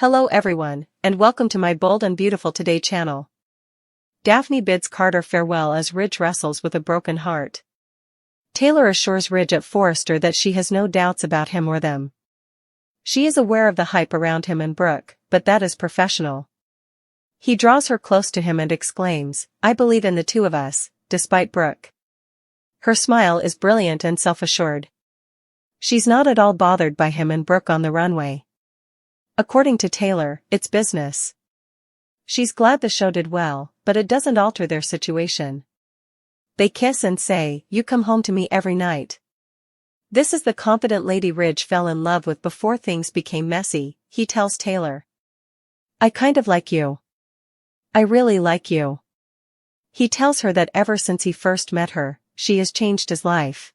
Hello everyone, and welcome to my Bold and Beautiful Today channel. Daphne bids Carter farewell as Ridge wrestles with a broken heart. Taylor assures Ridge at Forrester that she has no doubts about him or them. She is aware of the hype around him and Brooke, but that is professional. He draws her close to him and exclaims, "I believe in the two of us, despite Brooke." Her smile is brilliant and self-assured. She's not at all bothered by him and Brooke on the runway. According to Taylor, it's business. She's glad the show did well, but it doesn't alter their situation. They kiss and say, "You come home to me every night." This is the confident lady Ridge fell in love with before things became messy, he tells Taylor. "I kind of like you. I really like you." He tells her that ever since he first met her, she has changed his life.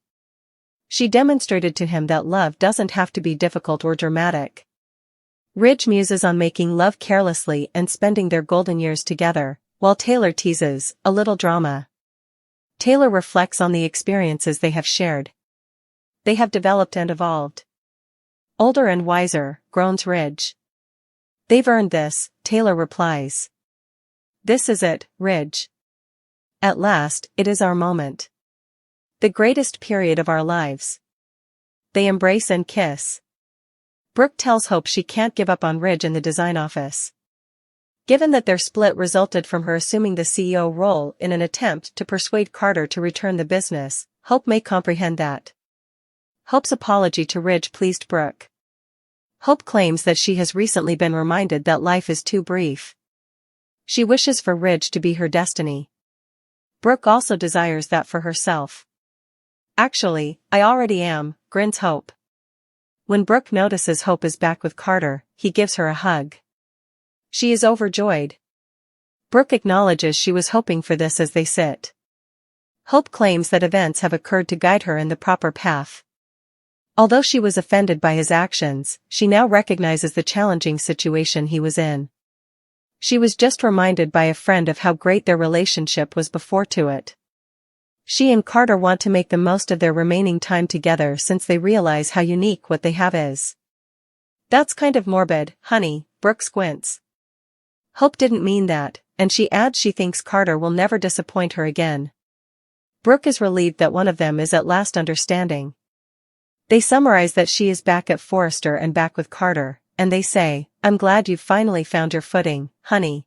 She demonstrated to him that love doesn't have to be difficult or dramatic. Ridge muses on making love carelessly and spending their golden years together, while Taylor teases, "A little drama." Taylor reflects on the experiences they have shared. They have developed and evolved. "Older and wiser," groans Ridge. "They've earned this," Taylor replies. "This is it, Ridge. At last, it is our moment. The greatest period of our lives." They embrace and kiss. Brooke tells Hope she can't give up on Ridge in the design office. Given that their split resulted from her assuming the CEO role in an attempt to persuade Carter to return the business, Hope may comprehend that. Hope's apology to Ridge pleased Brooke. Hope claims that she has recently been reminded that life is too brief. She wishes for Ridge to be her destiny. Brooke also desires that for herself. "Actually, I already am," grins Hope. When Brooke notices Hope is back with Carter, he gives her a hug. She is overjoyed. Brooke acknowledges she was hoping for this as they sit. Hope claims that events have occurred to guide her in the proper path. Although she was offended by his actions, she now recognizes the challenging situation he was in. She was just reminded by a friend of how great their relationship was before to it. She and Carter want to make the most of their remaining time together since they realize how unique what they have is. "That's kind of morbid, honey," Brooke squints. Hope didn't mean that, and she adds she thinks Carter will never disappoint her again. Brooke is relieved that one of them is at last understanding. They summarize that she is back at Forrester and back with Carter, and they say, "I'm glad you've finally found your footing, honey."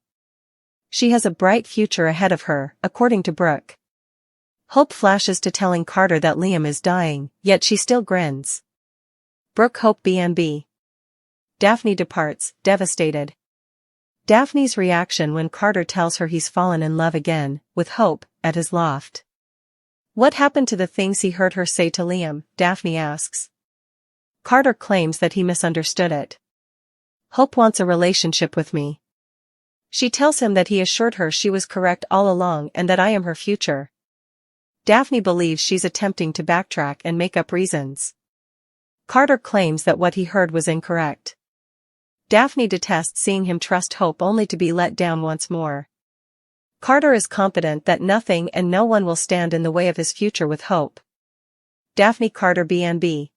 She has a bright future ahead of her, according to Brooke. Hope flashes to telling Carter that Liam is dying, yet she still grins. Brooke Hope B&B. Daphne departs, devastated. Daphne's reaction when Carter tells her he's fallen in love again, with Hope, at his loft. "What happened to the things he heard her say to Liam?" Daphne asks. Carter claims that he misunderstood it. "Hope wants a relationship with me." She tells him that he assured her she was correct all along and that I am her future. Daphne believes she's attempting to backtrack and make up reasons. Carter claims that what he heard was incorrect. Daphne detests seeing him trust Hope only to be let down once more. Carter is confident that nothing and no one will stand in the way of his future with Hope. Daphne Carter B&B.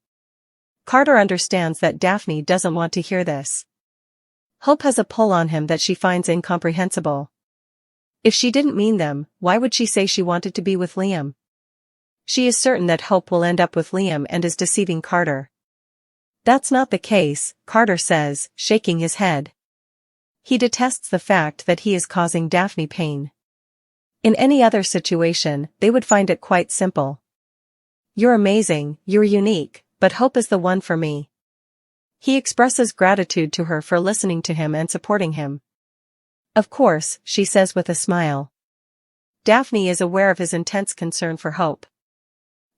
Carter understands that Daphne doesn't want to hear this. Hope has a pull on him that she finds incomprehensible. If she didn't mean them, why would she say she wanted to be with Liam? She is certain that Hope will end up with Liam and is deceiving Carter. "That's not the case," Carter says, shaking his head. He detests the fact that he is causing Daphne pain. In any other situation, they would find it quite simple. "You're amazing, you're unique, but Hope is the one for me." He expresses gratitude to her for listening to him and supporting him. "Of course," she says with a smile. Daphne is aware of his intense concern for Hope.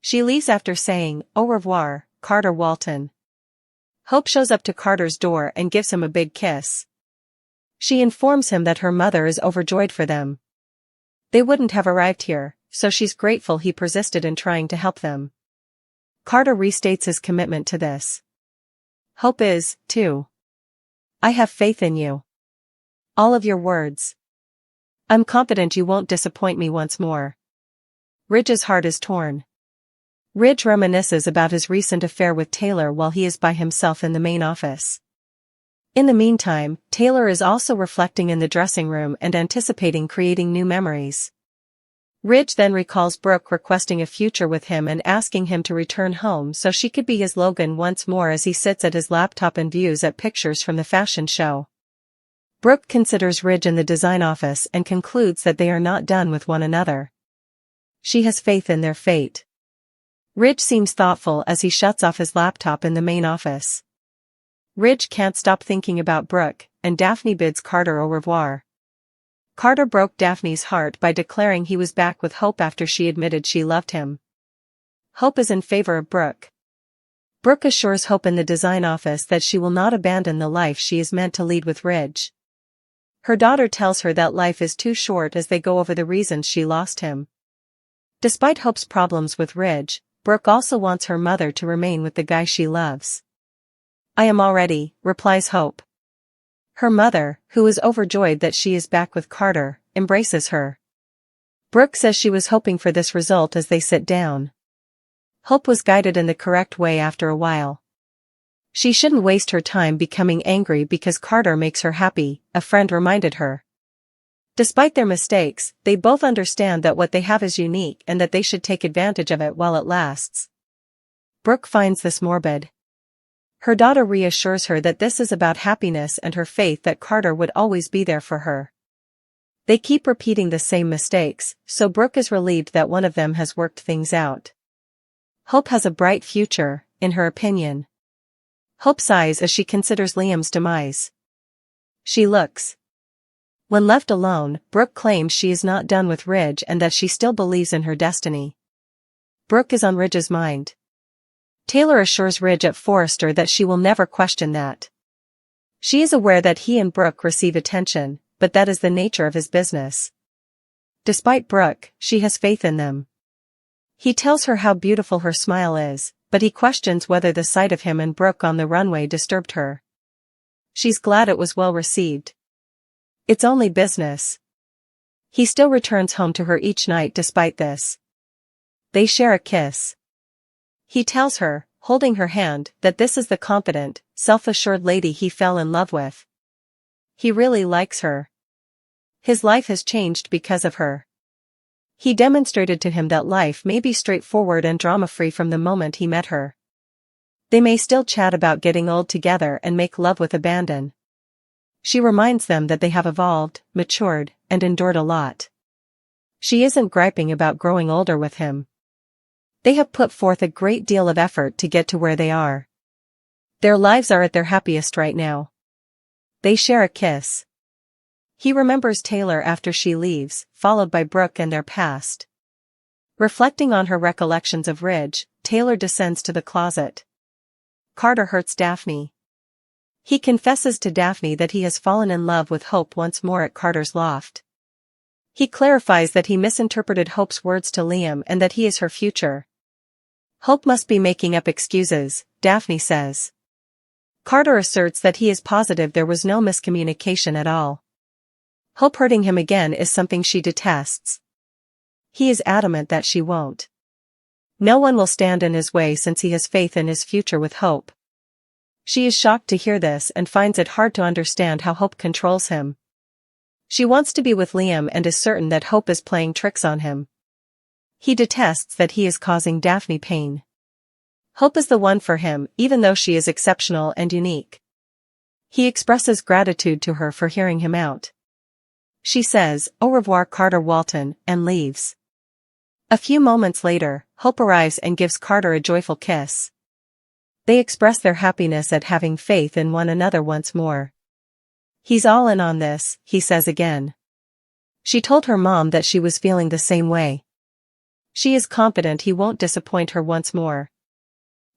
She leaves after saying, "Au revoir, Carter Walton." Hope shows up to Carter's door and gives him a big kiss. She informs him that her mother is overjoyed for them. They wouldn't have arrived here, so she's grateful he persisted in trying to help them. Carter restates his commitment to this. Hope is, too. "I have faith in you. All of your words. I'm confident you won't disappoint me once more." Ridge's heart is torn. Ridge reminisces about his recent affair with Taylor while he is by himself in the main office. In the meantime, Taylor is also reflecting in the dressing room and anticipating creating new memories. Ridge then recalls Brooke requesting a future with him and asking him to return home so she could be his Logan once more as he sits at his laptop and views at pictures from the fashion show. Brooke considers Ridge in the design office and concludes that they are not done with one another. She has faith in their fate. Ridge seems thoughtful as he shuts off his laptop in the main office. Ridge can't stop thinking about Brooke, and Daphne bids Carter au revoir. Carter broke Daphne's heart by declaring he was back with Hope after she admitted she loved him. Hope is in favor of Brooke. Brooke assures Hope in the design office that she will not abandon the life she is meant to lead with Ridge. Her daughter tells her that life is too short as they go over the reasons she lost him. Despite Hope's problems with Ridge, Brooke also wants her mother to remain with the guy she loves. "I am all ready," replies Hope. Her mother, who is overjoyed that she is back with Carter, embraces her. Brooke says she was hoping for this result as they sit down. Hope was guided in the correct way after a while. She shouldn't waste her time becoming angry because Carter makes her happy, a friend reminded her. Despite their mistakes, they both understand that what they have is unique and that they should take advantage of it while it lasts. Brooke finds this morbid. Her daughter reassures her that this is about happiness and her faith that Carter would always be there for her. They keep repeating the same mistakes, so Brooke is relieved that one of them has worked things out. Hope has a bright future, in her opinion. Hope sighs as she considers Liam's demise. She looks. When left alone, Brooke claims she is not done with Ridge and that she still believes in her destiny. Brooke is on Ridge's mind. Taylor assures Ridge at Forrester that she will never question that. She is aware that he and Brooke receive attention, but that is the nature of his business. Despite Brooke, she has faith in them. He tells her how beautiful her smile is, but he questions whether the sight of him and Brooke on the runway disturbed her. She's glad it was well received. It's only business. He still returns home to her each night despite this. They share a kiss. He tells her, holding her hand, that this is the confident, self-assured lady he fell in love with. He really likes her. His life has changed because of her. He demonstrated to him that life may be straightforward and drama-free from the moment he met her. They may still chat about getting old together and make love with abandon. She reminds them that they have evolved, matured, and endured a lot. She isn't griping about growing older with him. They have put forth a great deal of effort to get to where they are. Their lives are at their happiest right now. They share a kiss. He remembers Taylor after she leaves, followed by Brooke and their past. Reflecting on her recollections of Ridge, Taylor descends to the closet. Carter hurts Daphne. He confesses to Daphne that he has fallen in love with Hope once more at Carter's loft. He clarifies that he misinterpreted Hope's words to Liam and that he is her future. Hope must be making up excuses, Daphne says. Carter asserts that he is positive there was no miscommunication at all. Hope hurting him again is something she detests. He is adamant that she won't. No one will stand in his way since he has faith in his future with Hope. She is shocked to hear this and finds it hard to understand how Hope controls him. She wants to be with Liam and is certain that Hope is playing tricks on him. He detests that he is causing Daphne pain. Hope is the one for him, even though she is exceptional and unique. He expresses gratitude to her for hearing him out. She says, "Au revoir, Carter Walton," and leaves. A few moments later, Hope arrives and gives Carter a joyful kiss. They express their happiness at having faith in one another once more. "He's all in on this," he says again. She told her mom that she was feeling the same way. She is confident he won't disappoint her once more.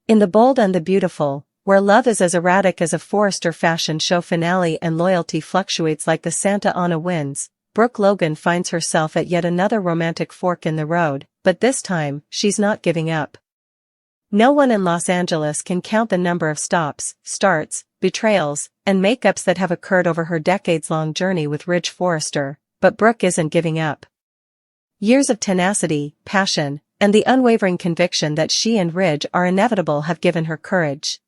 In The Bold and the Beautiful, where love is as erratic as a Forrester fashion show finale and loyalty fluctuates like the Santa Ana winds, Brooke Logan finds herself at yet another romantic fork in the road, but this time, she's not giving up. No one in Los Angeles can count the number of stops, starts, betrayals, and makeups that have occurred over her decades-long journey with Ridge Forrester, but Brooke isn't giving up. Years of tenacity, passion, and the unwavering conviction that she and Ridge are inevitable have given her courage.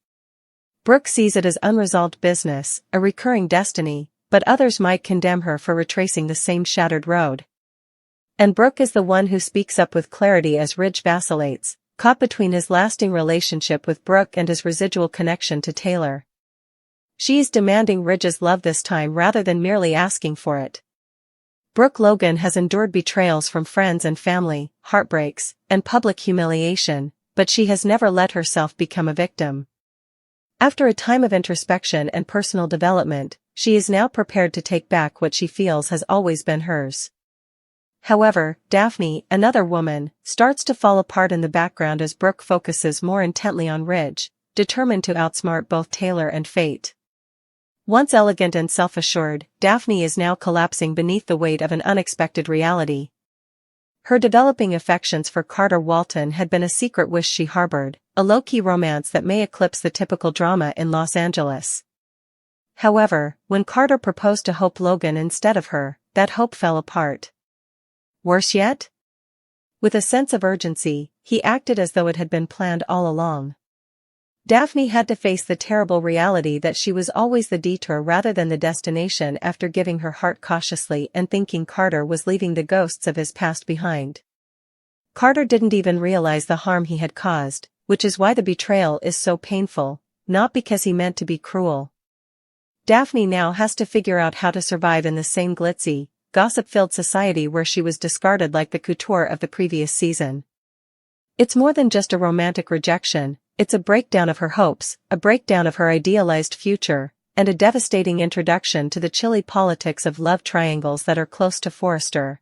Brooke sees it as unresolved business, a recurring destiny, but others might condemn her for retracing the same shattered road. And Brooke is the one who speaks up with clarity as Ridge vacillates, caught between his lasting relationship with Brooke and his residual connection to Taylor. She is demanding Ridge's love this time rather than merely asking for it. Brooke Logan has endured betrayals from friends and family, heartbreaks, and public humiliation, but she has never let herself become a victim. After a time of introspection and personal development, she is now prepared to take back what she feels has always been hers. However, Daphne, another woman, starts to fall apart in the background as Brooke focuses more intently on Ridge, determined to outsmart both Taylor and fate. Once elegant and self-assured, Daphne is now collapsing beneath the weight of an unexpected reality. Her developing affections for Carter Walton had been a secret wish she harbored, a low-key romance that may eclipse the typical drama in Los Angeles. However, when Carter proposed to Hope Logan instead of her, that hope fell apart. Worse yet? With a sense of urgency, he acted as though it had been planned all along. Daphne had to face the terrible reality that she was always the detour rather than the destination after giving her heart cautiously and thinking Carter was leaving the ghosts of his past behind. Carter didn't even realize the harm he had caused, which is why the betrayal is so painful, not because he meant to be cruel. Daphne now has to figure out how to survive in the same glitzy, gossip-filled society where she was discarded like the couture of the previous season. It's more than just a romantic rejection, it's a breakdown of her hopes, a breakdown of her idealized future, and a devastating introduction to the chilly politics of love triangles that are close to Forrester.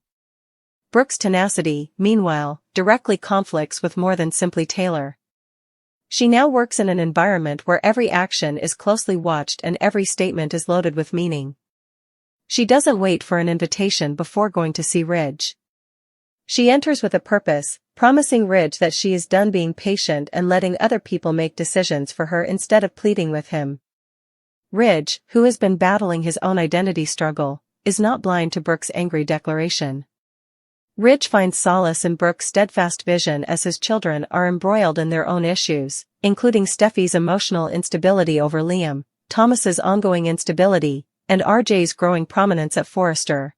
Brooke's tenacity, meanwhile, directly conflicts with more than simply Taylor. She now works in an environment where every action is closely watched and every statement is loaded with meaning. She doesn't wait for an invitation before going to see Ridge. She enters with a purpose, promising Ridge that she is done being patient and letting other people make decisions for her instead of pleading with him. Ridge, who has been battling his own identity struggle, is not blind to Brooke's angry declaration. Ridge finds solace in Brooke's steadfast vision as his children are embroiled in their own issues, including Steffi's emotional instability over Liam, Thomas's ongoing instability, and RJ's growing prominence at Forrester.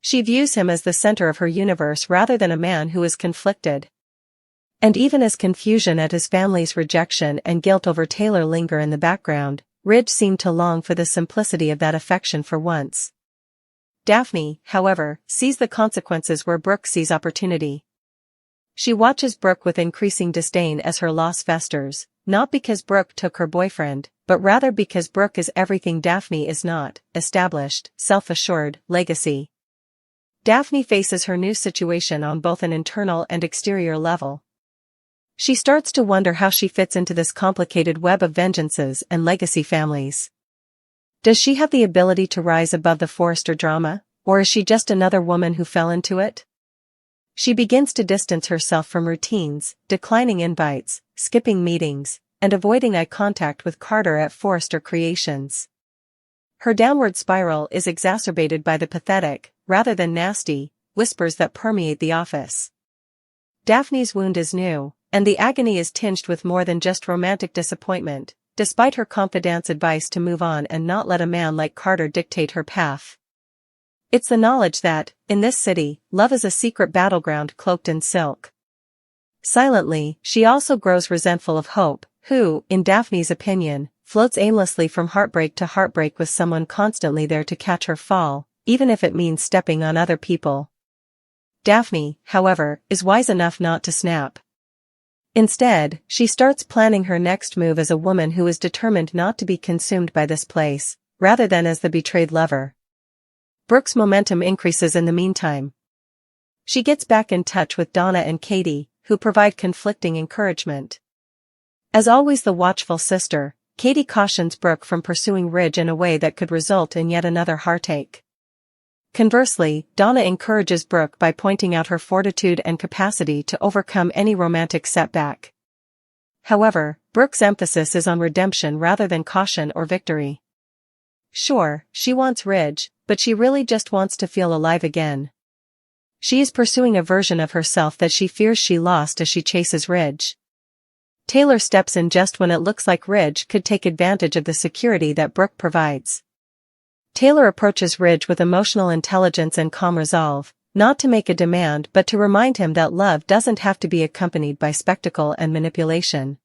She views him as the center of her universe rather than a man who is conflicted. And even as confusion at his family's rejection and guilt over Taylor linger in the background, Ridge seemed to long for the simplicity of that affection for once. Daphne, however, sees the consequences where Brooke sees opportunity. She watches Brooke with increasing disdain as her loss festers, not because Brooke took her boyfriend, but rather because Brooke is everything Daphne is not: established, self-assured, legacy. Daphne faces her new situation on both an internal and exterior level. She starts to wonder how she fits into this complicated web of vengeances and legacy families. Does she have the ability to rise above the Forrester drama, or is she just another woman who fell into it? She begins to distance herself from routines, declining invites, skipping meetings, and avoiding eye contact with Carter at Forrester Creations. Her downward spiral is exacerbated by the pathetic, rather than nasty, whispers that permeate the office. Daphne's wound is new, and the agony is tinged with more than just romantic disappointment, despite her confidant's advice to move on and not let a man like Carter dictate her path. It's the knowledge that, in this city, love is a secret battleground cloaked in silk. Silently, she also grows resentful of Hope, who, in Daphne's opinion, floats aimlessly from heartbreak to heartbreak with someone constantly there to catch her fall, even if it means stepping on other people. Daphne, however, is wise enough not to snap. Instead, she starts planning her next move as a woman who is determined not to be consumed by this place, rather than as the betrayed lover. Brooke's momentum increases in the meantime. She gets back in touch with Donna and Katie, who provide conflicting encouragement. As always the watchful sister, Katie cautions Brooke from pursuing Ridge in a way that could result in yet another heartache. Conversely, Donna encourages Brooke by pointing out her fortitude and capacity to overcome any romantic setback. However, Brooke's emphasis is on redemption rather than caution or victory. Sure, she wants Ridge, but she really just wants to feel alive again. She is pursuing a version of herself that she fears she lost as she chases Ridge. Taylor steps in just when it looks like Ridge could take advantage of the security that Brooke provides. Taylor approaches Ridge with emotional intelligence and calm resolve, not to make a demand but to remind him that love doesn't have to be accompanied by spectacle and manipulation.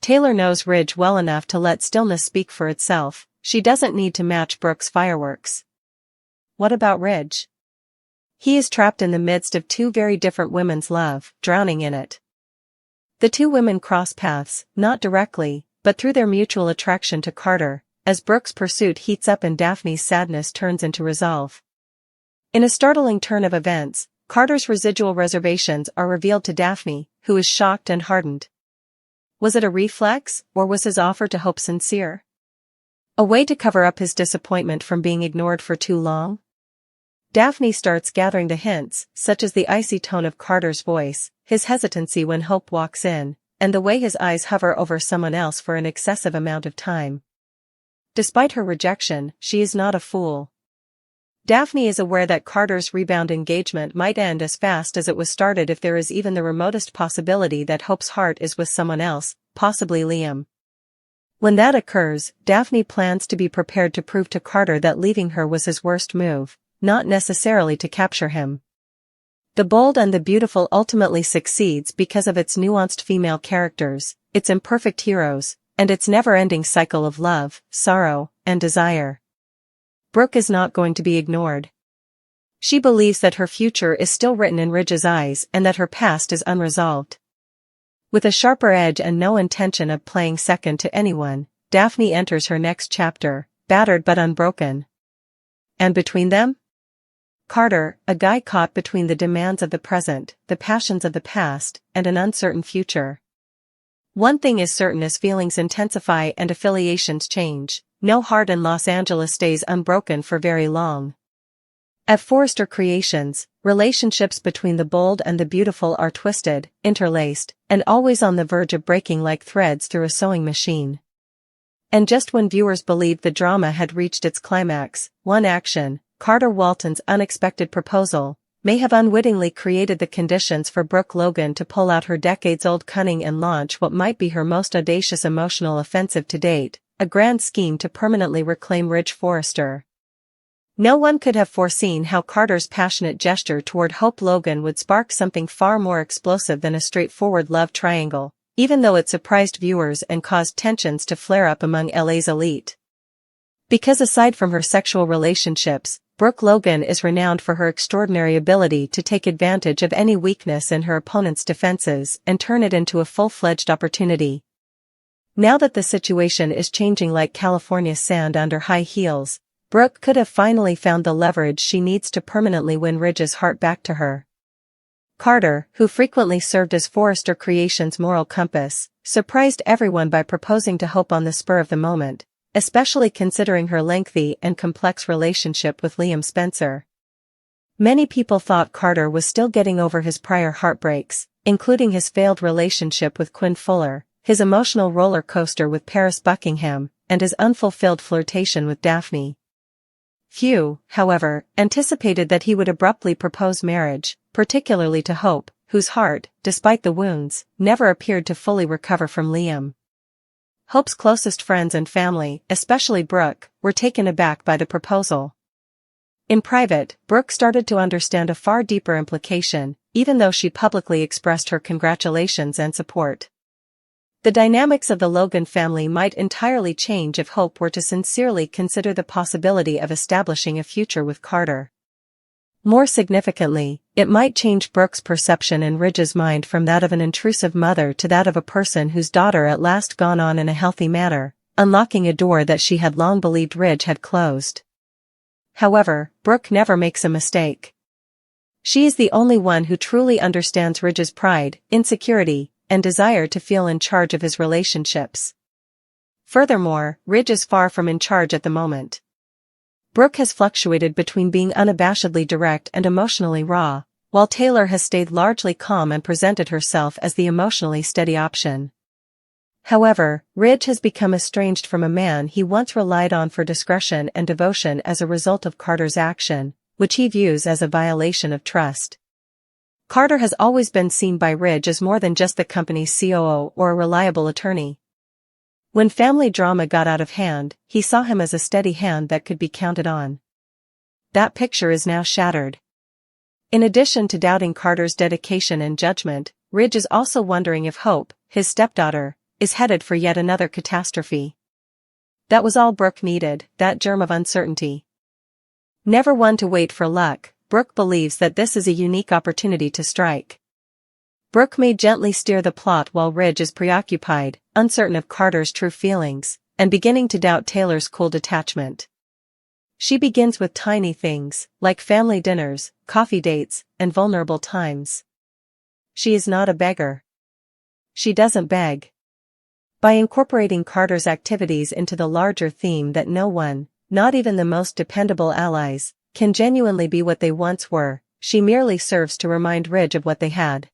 Taylor knows Ridge well enough to let stillness speak for itself. She doesn't need to match Brooke's fireworks. What about Ridge? He is trapped in the midst of two very different women's love, drowning in it. The two women cross paths, not directly, but through their mutual attraction to Carter, as Brooke's pursuit heats up and Daphne's sadness turns into resolve. In a startling turn of events, Carter's residual reservations are revealed to Daphne, who is shocked and hardened. Was it a reflex, or was his offer to hope sincere? A way to cover up his disappointment from being ignored for too long? Daphne starts gathering the hints, such as the icy tone of Carter's voice, his hesitancy when Hope walks in, and the way his eyes hover over someone else for an excessive amount of time. Despite her rejection, she is not a fool. Daphne is aware that Carter's rebound engagement might end as fast as it was started if there is even the remotest possibility that Hope's heart is with someone else, possibly Liam. When that occurs, Daphne plans to be prepared to prove to Carter that leaving her was his worst move, not necessarily to capture him. The Bold and the Beautiful ultimately succeeds because of its nuanced female characters, its imperfect heroes, and its never-ending cycle of love, sorrow, and desire. Brooke is not going to be ignored. She believes that her future is still written in Ridge's eyes and that her past is unresolved. With a sharper edge and no intention of playing second to anyone, Daphne enters her next chapter, battered but unbroken. And between them? Carter, a guy caught between the demands of the present, the passions of the past, and an uncertain future. One thing is certain: as feelings intensify and affiliations change, no heart in Los Angeles stays unbroken for very long. At Forrester Creations, relationships between the bold and the beautiful are twisted, interlaced, and always on the verge of breaking like threads through a sewing machine. And just when viewers believed the drama had reached its climax, one action, Carter Walton's unexpected proposal, may have unwittingly created the conditions for Brooke Logan to pull out her decades-old cunning and launch what might be her most audacious emotional offensive to date, a grand scheme to permanently reclaim Ridge Forrester. No one could have foreseen how Carter's passionate gesture toward Hope Logan would spark something far more explosive than a straightforward love triangle, even though it surprised viewers and caused tensions to flare up among LA's elite. Because aside from her sexual relationships, Brooke Logan is renowned for her extraordinary ability to take advantage of any weakness in her opponent's defenses and turn it into a full-fledged opportunity. Now that the situation is changing like California sand under high heels, Brooke could have finally found the leverage she needs to permanently win Ridge's heart back to her. Carter, who frequently served as Forrester Creations' moral compass, surprised everyone by proposing to Hope on the spur of the moment, especially considering her lengthy and complex relationship with Liam Spencer. Many people thought Carter was still getting over his prior heartbreaks, including his failed relationship with Quinn Fuller, his emotional roller coaster with Paris Buckingham, and his unfulfilled flirtation with Daphne. Few, however, anticipated that he would abruptly propose marriage, particularly to Hope, whose heart, despite the wounds, never appeared to fully recover from Liam. Hope's closest friends and family, especially Brooke, were taken aback by the proposal. In private, Brooke started to understand a far deeper implication, even though she publicly expressed her congratulations and support. The dynamics of the Logan family might entirely change if Hope were to sincerely consider the possibility of establishing a future with Carter. More significantly, it might change Brooke's perception in Ridge's mind from that of an intrusive mother to that of a person whose daughter at last gone on in a healthy manner, unlocking a door that she had long believed Ridge had closed. However, Brooke never makes a mistake. She is the only one who truly understands Ridge's pride, insecurity, and desire to feel in charge of his relationships. Furthermore, Ridge is far from in charge at the moment. Brooke has fluctuated between being unabashedly direct and emotionally raw, while Taylor has stayed largely calm and presented herself as the emotionally steady option. However, Ridge has become estranged from a man he once relied on for discretion and devotion as a result of Carter's action, which he views as a violation of trust. Carter has always been seen by Ridge as more than just the company's COO or a reliable attorney. When family drama got out of hand, he saw him as a steady hand that could be counted on. That picture is now shattered. In addition to doubting Carter's dedication and judgment, Ridge is also wondering if Hope, his stepdaughter, is headed for yet another catastrophe. That was all Brooke needed, that germ of uncertainty. Never one to wait for luck, Brooke believes that this is a unique opportunity to strike. Brooke may gently steer the plot while Ridge is preoccupied, uncertain of Carter's true feelings, and beginning to doubt Taylor's cool detachment. She begins with tiny things, like family dinners, coffee dates, and vulnerable times. She is not a beggar. She doesn't beg. By incorporating Carter's activities into the larger theme that no one, not even the most dependable allies, can genuinely be what they once were, she merely serves to remind Ridge of what they had.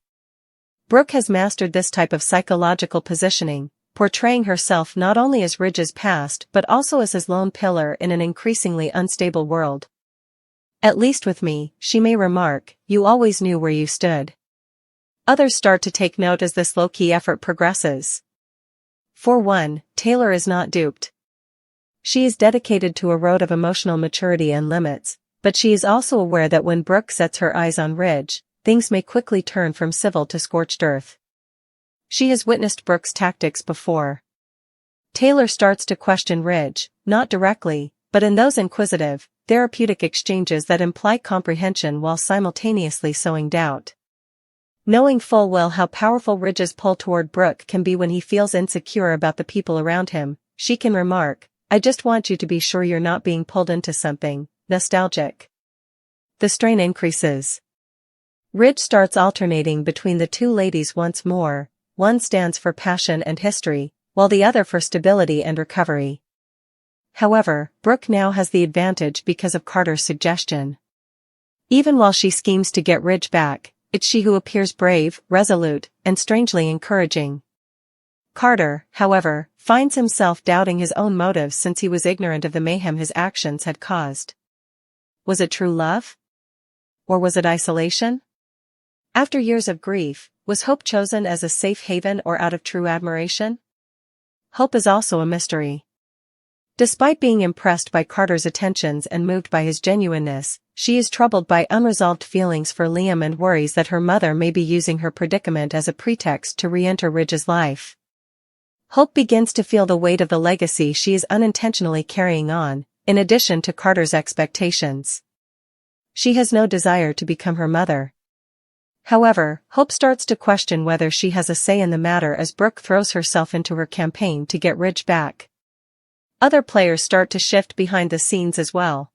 Brooke has mastered this type of psychological positioning, portraying herself not only as Ridge's past but also as his lone pillar in an increasingly unstable world. At least with me, she may remark, you always knew where you stood. Others start to take note as this low-key effort progresses. For one, Taylor is not duped. She is dedicated to a road of emotional maturity and limits, but she is also aware that when Brooke sets her eyes on Ridge, things may quickly turn from civil to scorched earth. She has witnessed Brooke's tactics before. Taylor starts to question Ridge, not directly, but in those inquisitive, therapeutic exchanges that imply comprehension while simultaneously sowing doubt. Knowing full well how powerful Ridge's pull toward Brooke can be when he feels insecure about the people around him, she can remark, I just want you to be sure you're not being pulled into something nostalgic. The strain increases. Ridge starts alternating between the two ladies once more, one stands for passion and history, while the other for stability and recovery. However, Brooke now has the advantage because of Carter's suggestion. Even while she schemes to get Ridge back, it's she who appears brave, resolute, and strangely encouraging. Carter, however, finds himself doubting his own motives since he was ignorant of the mayhem his actions had caused. Was it true love? Or was it isolation? After years of grief, was Hope chosen as a safe haven or out of true admiration? Hope is also a mystery. Despite being impressed by Carter's attentions and moved by his genuineness, she is troubled by unresolved feelings for Liam and worries that her mother may be using her predicament as a pretext to re-enter Ridge's life. Hope begins to feel the weight of the legacy she is unintentionally carrying on, in addition to Carter's expectations. She has no desire to become her mother. However, Hope starts to question whether she has a say in the matter as Brooke throws herself into her campaign to get Ridge back. Other players start to shift behind the scenes as well.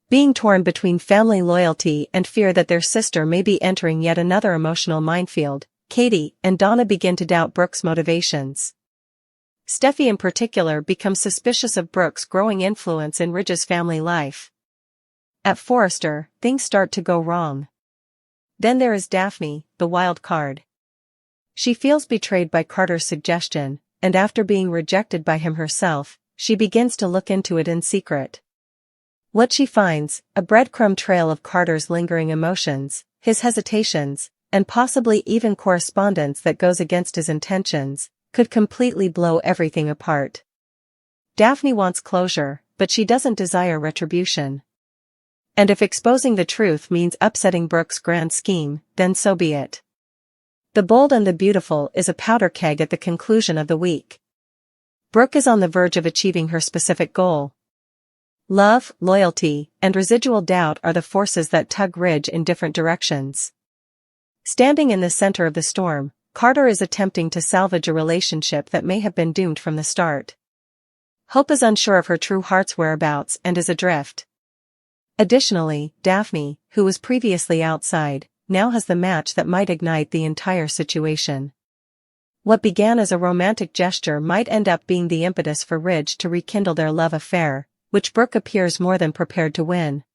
Being torn between family loyalty and fear that their sister may be entering yet another emotional minefield, Katie and Donna begin to doubt Brooke's motivations. Steffi in particular becomes suspicious of Brooke's growing influence in Ridge's family life. At Forrester, things start to go wrong. Then there is Daphne, the wild card. She feels betrayed by Carter's suggestion, and after being rejected by him herself, she begins to look into it in secret. What she finds, a breadcrumb trail of Carter's lingering emotions, his hesitations, and possibly even correspondence that goes against his intentions, could completely blow everything apart. Daphne wants closure, but she doesn't desire retribution. And if exposing the truth means upsetting Brooke's grand scheme, then so be it. The Bold and the Beautiful is a powder keg at the conclusion of the week. Brooke is on the verge of achieving her specific goal. Love, loyalty, and residual doubt are the forces that tug Ridge in different directions. Standing in the center of the storm, Carter is attempting to salvage a relationship that may have been doomed from the start. Hope is unsure of her true heart's whereabouts and is adrift. Additionally, Daphne, who was previously outside, now has the match that might ignite the entire situation. What began as a romantic gesture might end up being the impetus for Ridge to rekindle their love affair, which Brooke appears more than prepared to win.